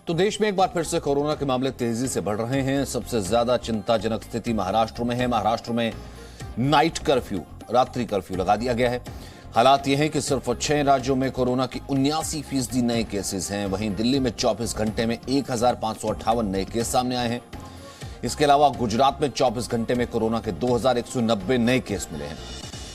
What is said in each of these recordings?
तो देश में एक बार फिर से कोरोना के मामले तेजी से बढ़ रहे हैं। सबसे ज्यादा चिंताजनक स्थिति महाराष्ट्र में है। महाराष्ट्र में नाइट कर्फ्यू, रात्रि कर्फ्यू लगा दिया गया है। हालात यह है कि सिर्फ 6 राज्यों में कोरोना की 79% नए केसेस हैं। वहीं दिल्ली में 24 घंटे में 1558 नए केस सामने आए हैं। इसके अलावा गुजरात में 24 घंटे में कोरोना के 2190 नए केस मिले हैं।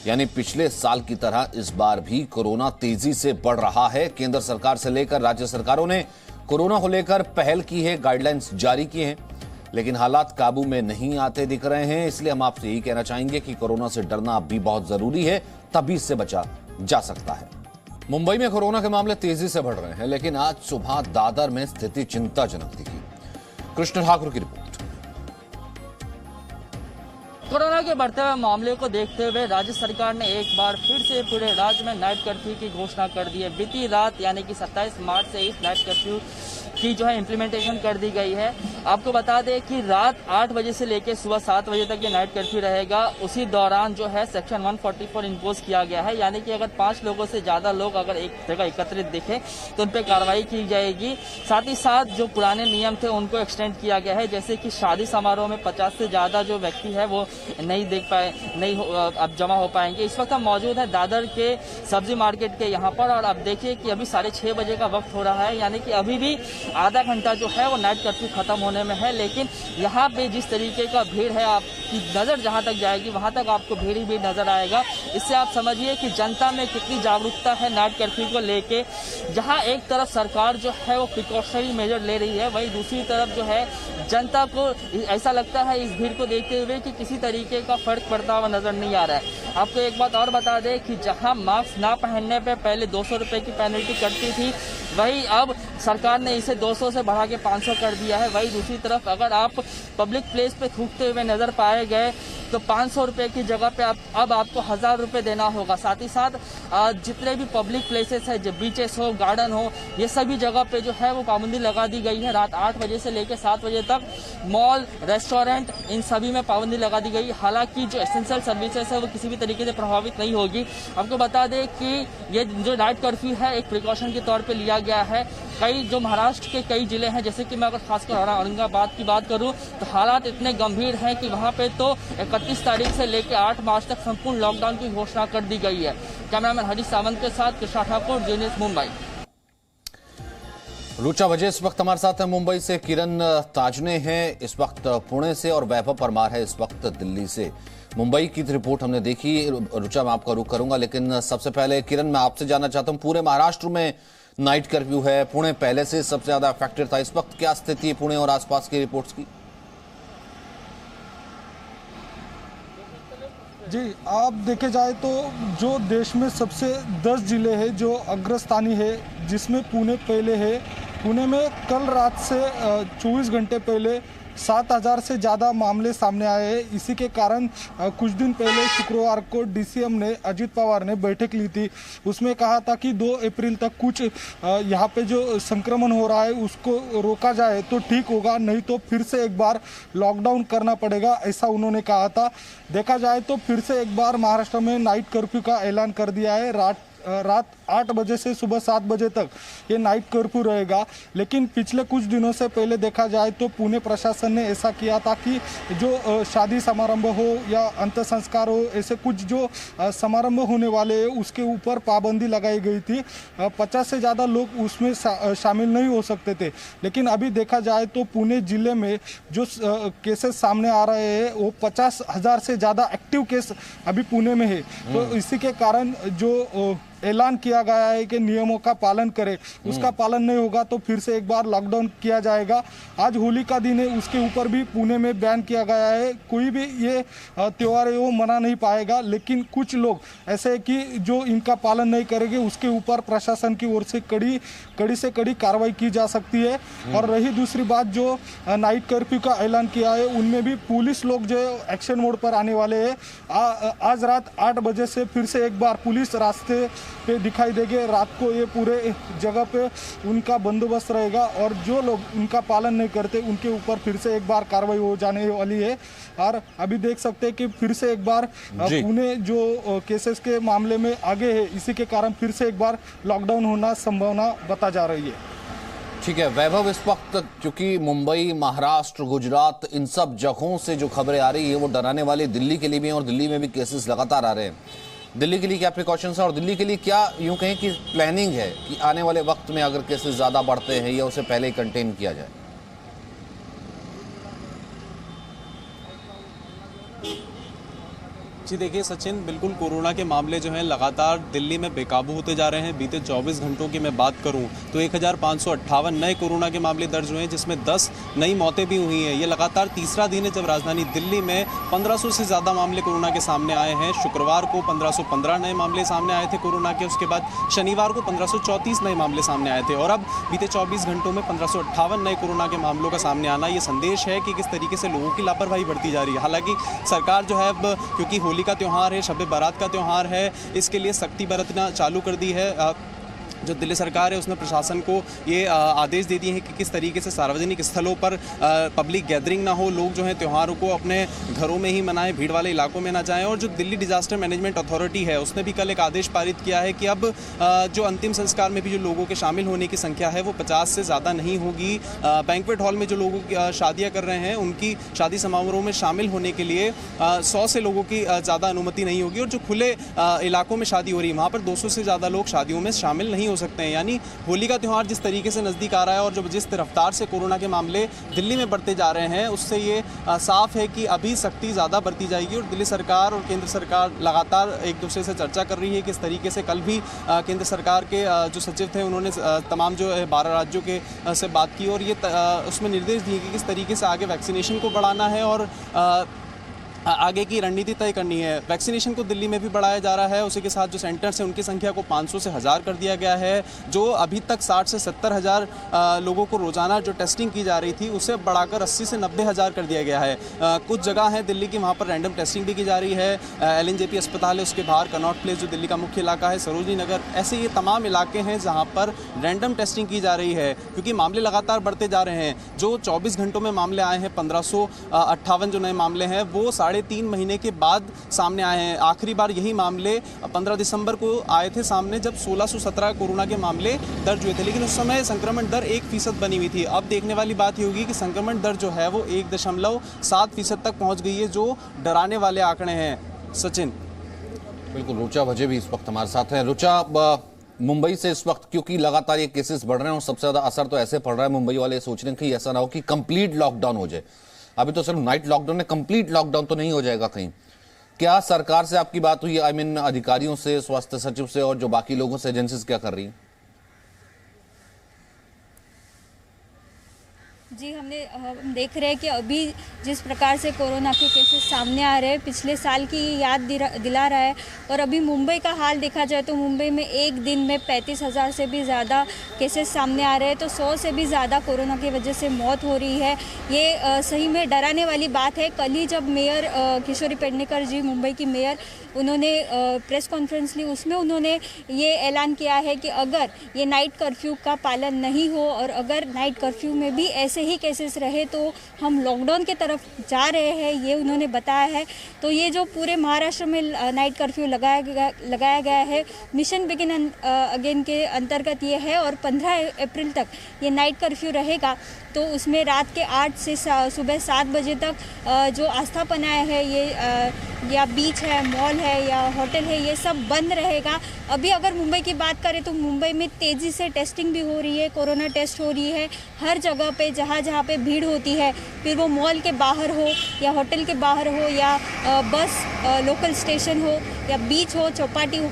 यानी पिछले साल की तरह इस बार भी कोरोना तेजी से बढ़ रहा है। केंद्र सरकार से लेकर राज्य सरकारों ने कोरोना को लेकर पहल की है, गाइडलाइंस जारी की हैं, लेकिन हालात काबू में नहीं आते दिख रहे हैं। इसलिए हम आपसे यही कहना चाहेंगे कि कोरोना से डरना अब भी बहुत जरूरी है, तभी इससे बचा जा सकता है। मुंबई में कोरोना के मामले तेजी से बढ़ रहे हैं, लेकिन आज सुबह दादर में स्थिति चिंताजनक दिखी। कृष्ण ठाकुर की रिपोर्ट। कोरोना के बढ़ते हुए मामले को देखते हुए राज्य सरकार ने एक बार फिर से पूरे राज्य में नाइट कर्फ्यू की घोषणा कर दी है। बीती रात यानी कि 27 मार्च से इस नाइट कर्फ्यू की इम्प्लीमेंटेशन कर दी गई है। आपको बता दें कि रात 8 बजे से लेकर सुबह 7 बजे तक ये नाइट कर्फ्यू रहेगा। उसी दौरान सेक्शन 144 इम्पोज किया गया है, यानी कि अगर 5 लोगों से ज्यादा लोग अगर एक जगह एकत्रित दिखे तो उन पर कार्रवाई की जाएगी। साथ ही साथ जो पुराने नियम थे उनको एक्सटेंड किया गया है, जैसे कि शादी समारोह में 50 से ज्यादा जो व्यक्ति है वो नहीं देख पाए, अब जमा हो पाएंगे। इस वक्त हम मौजूद है दादर के सब्जी मार्केट के यहाँ पर, और अब देखिए कि अभी 6:30 बजे का वक्त हो रहा है, यानी कि अभी भी आधा घंटा जो है वो नाइट कर्फ्यू खत्म होने में है। लेकिन यहाँ पे जिस तरीके का भीड़ है, आपकी नजर जहाँ तक जाएगी वहां तक आपको भीड़ ही भीड़ नजर आएगा। इससे आप समझिए कि जनता में कितनी जागरूकता है नाइट कर्फ्यू को लेके। जहाँ एक तरफ सरकार जो है वो प्रिकॉशनरी मेजर ले रही है, वहीं दूसरी तरफ जो है जनता को ऐसा लगता है इस भीड़ को देखते हुए कि किसी तरीके का फर्क पड़ता हुआ नजर नहीं आ रहा है। आपको एक बात और बता दें कि जहां मास्क ना पहनने पे पहले 200 रुपए की पेनल्टी कटती थी, वही अब सरकार ने इसे 200 से बढ़ा के 500 कर दिया है। वही दूसरी तरफ अगर आप पब्लिक प्लेस पे थूकते हुए नजर पाए गए तो 500 रुपए की जगह पे अब आपको 1000 रुपए देना होगा। साथ ही साथ जितने भी पब्लिक प्लेसेस है, जो बीचेस हो, गार्डन हो, ये सभी जगह पे जो है वो पाबंदी लगा दी गई है। रात 8 बजे से लेकर 7 बजे तक मॉल, रेस्टोरेंट, इन सभी में पाबंदी लगा दी गई। हालांकि जो एसेंशियल सर्विसेज है वो किसी भी तरीके से प्रभावित नहीं होगी। आपको बता दें कि ये जो नाइट कर्फ्यू है एक प्रिकॉशन के तौर पे लिया गया है। कई जो महाराष्ट्र के कई जिले हैं, जैसे कि मैं अगर खासकर औरंगाबाद की बात करूं तो हालात इतने गंभीर हैं कि वहां पे तो 31 तारीख से लेकर 8 मार्च तक संपूर्ण लॉकडाउन की घोषणा कर दी गई है। कैमरामैन हरीश सावंत के साथ कृष्णा ठाकुर, जी न्यूज़, मुंबई। रुचा वजह इस वक्त हमारे साथ है मुंबई से, किरण ताजने हैं इस वक्त पुणे से, और वैभव परमार है इस वक्त दिल्ली से। मुंबई की रिपोर्ट हमने देखी। रुचा, मैं आपका रुख करूंगा, लेकिन सबसे पहले किरण, मैं आपसे जानना चाहता हूं, पूरे महाराष्ट्र में नाइट कर्फ्यू है। पुणे पहले से सबसे ज्यादा अफेक्टेड था। इस वक्त क्या स्थिति है पुणे और आसपास की रिपोर्ट्स की? जी, आप देखे जाए तो जो देश में सबसे 10 जिले हैं जो अग्रस्थानी है, जिसमें पुणे पहले है। पुणे में कल रात से 24 घंटे पहले 7000 से ज़्यादा मामले सामने आए हैं। इसी के कारण कुछ दिन पहले शुक्रवार को डीसीएम ने, अजित पवार ने बैठक ली थी। उसमें कहा था कि 2 अप्रैल तक कुछ यहाँ पे जो संक्रमण हो रहा है उसको रोका जाए तो ठीक होगा, नहीं तो फिर से एक बार लॉकडाउन करना पड़ेगा, ऐसा उन्होंने कहा था। देखा जाए तो फिर से एक बार महाराष्ट्र में नाइट कर्फ्यू का ऐलान कर दिया है। रात 8 बजे से सुबह 7 बजे तक ये नाइट कर्फ्यू रहेगा। लेकिन पिछले कुछ दिनों से पहले देखा जाए तो पुणे प्रशासन ने ऐसा किया था कि जो शादी समारंभ हो या अंत्य संस्कार हो, ऐसे कुछ जो समारंभ होने वाले हैं उसके ऊपर पाबंदी लगाई गई थी। 50 से ज़्यादा लोग उसमें शामिल नहीं हो सकते थे। लेकिन अभी देखा जाए तो पुणे जिले में जो केसेस सामने आ रहे हैं वो 50,000 से ज़्यादा एक्टिव केस अभी पुणे में है। तो इसी के कारण जो ऐलान किया गया है कि नियमों का पालन करें, उसका पालन नहीं होगा तो फिर से एक बार लॉकडाउन किया जाएगा। आज होली का दिन है, उसके ऊपर भी पुणे में बैन किया गया है। कोई भी ये त्योहार है वो मना नहीं पाएगा। लेकिन कुछ लोग ऐसे कि जो इनका पालन नहीं करेंगे उसके ऊपर प्रशासन की ओर से कड़ी से कड़ी कार्रवाई की जा सकती है। और रही दूसरी बात, जो नाइट कर्फ्यू का ऐलान किया है उनमें भी पुलिस लोग जो एक्शन मोड पर आने वाले हैं। आज रात 8 बजे से फिर से एक बार पुलिस रास्ते पे दिखाई देंगे। रात को ये पूरे जगह पे उनका बंदोबस्त रहेगा, और जो लोग उनका पालन नहीं करते उनके ऊपर फिर से एक बार कार्रवाई हो जाने वाली है। और अभी देख सकते हैं कि फिर से एक बार पुणे जो केसेस के मामले में आगे है, इसी के कारण फिर से एक बार लॉकडाउन होना संभावना बता जा रही है। ठीक है वैभव, इस वक्त क्योंकि मुंबई, महाराष्ट्र, गुजरात, इन सब जगहों से जो खबरें आ रही है वो डराने वाली दिल्ली के लिए भी हैं और दिल्ली में भी केसेस लगातार आ रहे हैं। दिल्ली के लिए क्या प्रिकॉशंस है और दिल्ली के लिए क्या यूं कहें कि प्लानिंग है कि आने वाले वक्त में अगर केसेस ज़्यादा बढ़ते हैं या उसे पहले ही कंटेन किया जाए? जी देखिए सचिन, बिल्कुल कोरोना के मामले जो हैं लगातार दिल्ली में बेकाबू होते जा रहे हैं। बीते 24 घंटों की मैं बात करूं तो 1558 नए कोरोना के मामले दर्ज हुए हैं, जिसमें 10 नई मौतें भी हुई हैं। ये लगातार तीसरा दिन है जब राजधानी दिल्ली में 1500 से ज़्यादा मामले कोरोना के सामने आए हैं। शुक्रवार को 1515 नए मामले सामने आए थे कोरोना के, उसके बाद शनिवार को 1534 नए मामले सामने आए थे और अब बीते 24 घंटों में 1558 नए कोरोना के मामलों का सामने आना ये संदेश है कि किस तरीके से लोगों की लापरवाही बढ़ती जा रही है। हालांकि सरकार जो है अब, क्योंकि होली का त्यौहार है, शब बारात का त्यौहार है, इसके लिए सख्ती बरतना चालू कर दी है। जो दिल्ली सरकार है उसने प्रशासन को ये आदेश दे दिए हैं कि किस तरीके से सार्वजनिक स्थलों पर पब्लिक गैदरिंग ना हो, लोग जो हैं त्योहारों को अपने घरों में ही मनाएं, भीड़ वाले इलाकों में ना जाएं। और जो दिल्ली डिजास्टर मैनेजमेंट अथॉरिटी है उसने भी कल एक आदेश पारित किया है कि अब जो अंतिम संस्कार में भी जो लोगों के शामिल होने की संख्या है वो 50 से ज़्यादा नहीं होगी। बैंक्वेट हॉल में जो लोगों की शादियाँ कर रहे हैं उनकी शादी समारोह में शामिल होने के लिए 100 से लोगों की ज़्यादा अनुमति नहीं होगी और जो खुले इलाकों में शादी हो रही है वहाँ पर 200 से ज़्यादा लोग शादियों में शामिल नहीं हो सकते हैं। यानी होली का त्यौहार जिस तरीके से नज़दीक आ रहा है और जो जिस रफ्तार से कोरोना के मामले दिल्ली में बढ़ते जा रहे हैं उससे ये साफ है कि अभी सख्ती ज़्यादा बरती जाएगी और दिल्ली सरकार और केंद्र सरकार लगातार एक दूसरे से चर्चा कर रही है। किस तरीके से कल भी केंद्र सरकार के जो सचिव थे उन्होंने तमाम जो 12 राज्यों के से बात की और ये उसमें निर्देश दिए कि किस तरीके से आगे वैक्सीनेशन को बढ़ाना है और आगे की रणनीति तय करनी है। वैक्सीनेशन को दिल्ली में भी बढ़ाया जा रहा है, उसी के साथ जो सेंटर्स हैं उनकी संख्या को 500 से 1000 कर दिया गया है। जो अभी तक 60 से 70 हज़ार लोगों को रोजाना जो टेस्टिंग की जा रही थी उसे बढ़ाकर 80 से 90 हज़ार कर दिया गया है। कुछ जगह है दिल्ली की वहाँ पर रैंडम टेस्टिंग भी की जा रही है। LNJP अस्पताल है, उसके बाहर कनॉट प्लेस जो दिल्ली का मुख्य इलाका है, सरोजनी नगर, ऐसे ये तमाम इलाके हैं जहाँ पर रैंडम टेस्टिंग की जा रही है क्योंकि मामले लगातार बढ़ते जा रहे हैं। जो 24 घंटों में मामले आए हैं 1558 जो नए मामले हैं वो 3.5 महीने के बाद सामने आए हैं। आखिरी बार यही मामले 15 दिसंबर को आए थे सामने जब 1617 कोरोना के मामले दर्ज हुए थे, लेकिन उस समय संक्रमण दर 1% बनी हुई थी। अब देखने वाली बात ये होगी कि संक्रमण दर जो है वो 1.7% तक पहुंच गई है, जो डराने वाले आंकड़े हैं। सचिन, बिल्कुल। रुचा भजे भी इस वक्त हमारे साथ हैं। रुचा, मुंबई से इस वक्त क्योंकि लगातार ये केसेस बढ़ रहे हैं और सबसे ज्यादा असर तो ऐसे पड़ रहा है, मुंबई वाले सोच रहे हैं कि ऐसा ना हो कि कंप्लीट लॉकडाउन हो जाए। अभी तो सिर्फ नाइट लॉकडाउन है, कंप्लीट लॉकडाउन तो नहीं हो जाएगा कहीं। क्या सरकार से आपकी बात हुई, आई मीन अधिकारियों से, स्वास्थ्य सचिव से और जो बाकी लोगों से एजेंसीज क्या कर रही हैं? जी, हम देख रहे हैं कि अभी जिस प्रकार से कोरोना के केसेस सामने आ रहे हैं पिछले साल की याद दिला रहा है। और अभी मुंबई का हाल देखा जाए तो मुंबई में एक दिन में 35,000 से भी ज़्यादा केसेस सामने आ रहे हैं, तो 100 से भी ज़्यादा कोरोना की वजह से मौत हो रही है। ये सही में डराने वाली बात है। कल ही जब मेयर किशोरी पेडनेकर जी, मुंबई की मेयर, उन्होंने प्रेस कॉन्फ्रेंस ली, उसमें उन्होंने ये ऐलान किया है कि अगर ये नाइट कर्फ्यू का पालन नहीं हो और अगर नाइट कर्फ्यू में भी ऐसे ही केसेस रहे तो हम लॉकडाउन की तरफ जा रहे हैं, ये उन्होंने बताया है। तो ये जो पूरे महाराष्ट्र में नाइट कर्फ्यू लगाया गया है मिशन बिगिन अगेन के अंतर्गत ये है और 15 अप्रैल तक ये नाइट कर्फ्यू रहेगा। तो उसमें रात के 8 से सुबह 7 बजे तक जो आस्थापना है, ये या बीच है, मॉल है या होटल है, ये सब बंद रहेगा। अभी अगर मुंबई की बात करें तो मुंबई में तेज़ी से टेस्टिंग भी हो रही है, कोरोना टेस्ट हो रही है हर जगह पे, जहाँ जहाँ पे भीड़ होती है, फिर वो मॉल के बाहर हो या होटल के बाहर हो या बस लोकल स्टेशन हो या बीच हो, चौपाटी हो,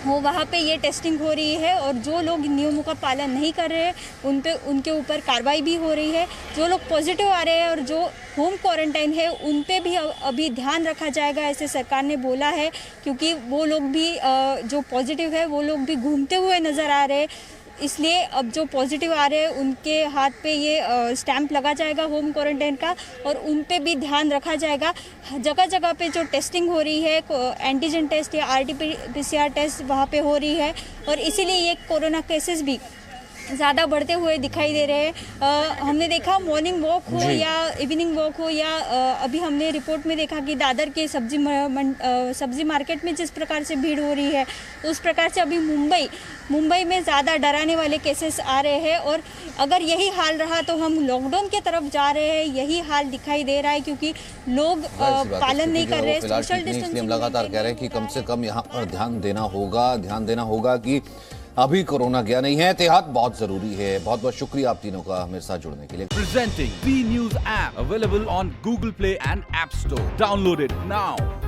वहाँ पे ये टेस्टिंग हो रही है। और जो लोग नियमों का पालन नहीं कर रहे हैं उनके ऊपर कार्रवाई भी हो रही है। जो लोग पॉजिटिव आ रहे हैं और जो होम क्वारंटाइन है उन पे भी अभी ध्यान रखा जाएगा, ऐसे सरकार ने बोला है, क्योंकि वो लोग भी जो पॉजिटिव है वो लोग भी घूमते हुए नज़र आ रहे हैं। इसलिए अब जो पॉजिटिव आ रहे हैं उनके हाथ पे ये स्टैंप लगा जाएगा होम क्वारंटाइन का और उन पे भी ध्यान रखा जाएगा। जगह जगह पे जो टेस्टिंग हो रही है, एंटीजन टेस्ट या RT-PCR टेस्ट वहाँ पे हो रही है और इसीलिए ये कोरोना केसेस भी ज़्यादा बढ़ते हुए दिखाई दे रहे हैं। हमने देखा मॉर्निंग वॉक हो जी। या इवनिंग वॉक हो या अभी हमने रिपोर्ट में देखा कि दादर के सब्जी मार्केट में जिस प्रकार से भीड़ हो रही है, उस प्रकार से अभी मुंबई में ज़्यादा डराने वाले केसेस आ रहे हैं। और अगर यही हाल रहा तो हम लॉकडाउन की तरफ जा रहे हैं, यही हाल दिखाई दे रहा है क्योंकि लोग पालन नहीं कर रहे, फिलहाल सोशल ठीक नहीं, इसलिए हम डिस्टेंसिंग लगातार कह रहे हैं कि कम से कम यहाँ पर ध्यान देना होगा कि अभी कोरोना गया नहीं है। एहतियात बहुत जरूरी है। बहुत बहुत शुक्रिया आप तीनों का मेरे साथ जुड़ने के लिए। Presenting B News app available on Google Play and App Store. Download it now.